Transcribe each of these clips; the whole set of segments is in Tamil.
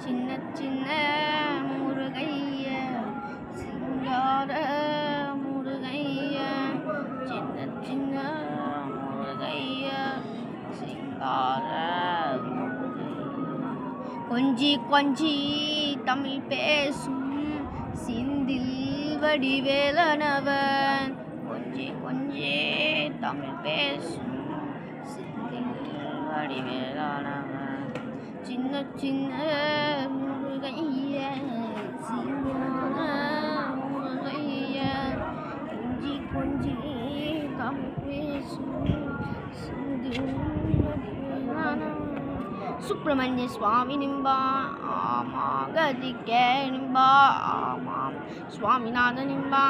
சின்ன சின்ன முருகைய சிங்கார முருகைய சின்ன சின்ன முருகைய சிங்கார கொஞ்சி கொஞ்சி தமிழ் பேசும் சிந்தில் வடிவேலனவன் கொஞ்சி கொஞ்சி தமிழ் பேசும் சிந்தில் வடிவேலனவன் சின்ன சின்ன முருகைய சிங்கார முருகைய கொஞ்சி கொஞ்சி தமிழ் பேசும் சிந்தில் வடிவேலனவன் சுப்பிரமணிய சுவாமி நிம்பா ஆமா கதிக்க நிம்பா ஆமாம் சுவாமிநாத நிம்பா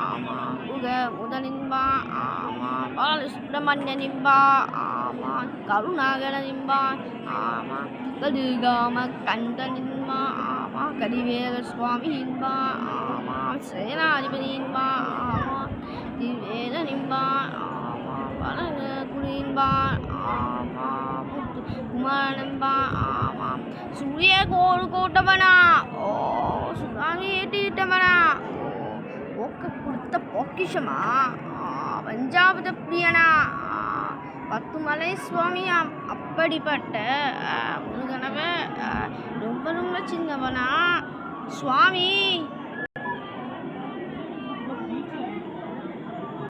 ஆமா குக முதலின்பா ஆமா பாலசுப்பிரமணிய நிம்பா ஆமா கருணாகர நிம்பா ஆமா கடுகாம கண்ட நின்பா ஆமா கதிவேல சுவாமி நின்பா ஆமா சேனாதிபதி நின்பா ஆமா திவேல நின்பா ஆமா பலக குடின்பா ஆமா குமாரனம்பா ஆமாம் சூரிய கோட்டவனா ஓ சுனாமியை தீட்டவனா ஓ போக்க கொடுத்த பொக்கிஷமா பஞ்சாபத பிரியனா பத்துமலை சுவாமியாம் அப்படிப்பட்ட முருகனவ ரொம்ப ரொம்ப சின்னவனா சுவாமி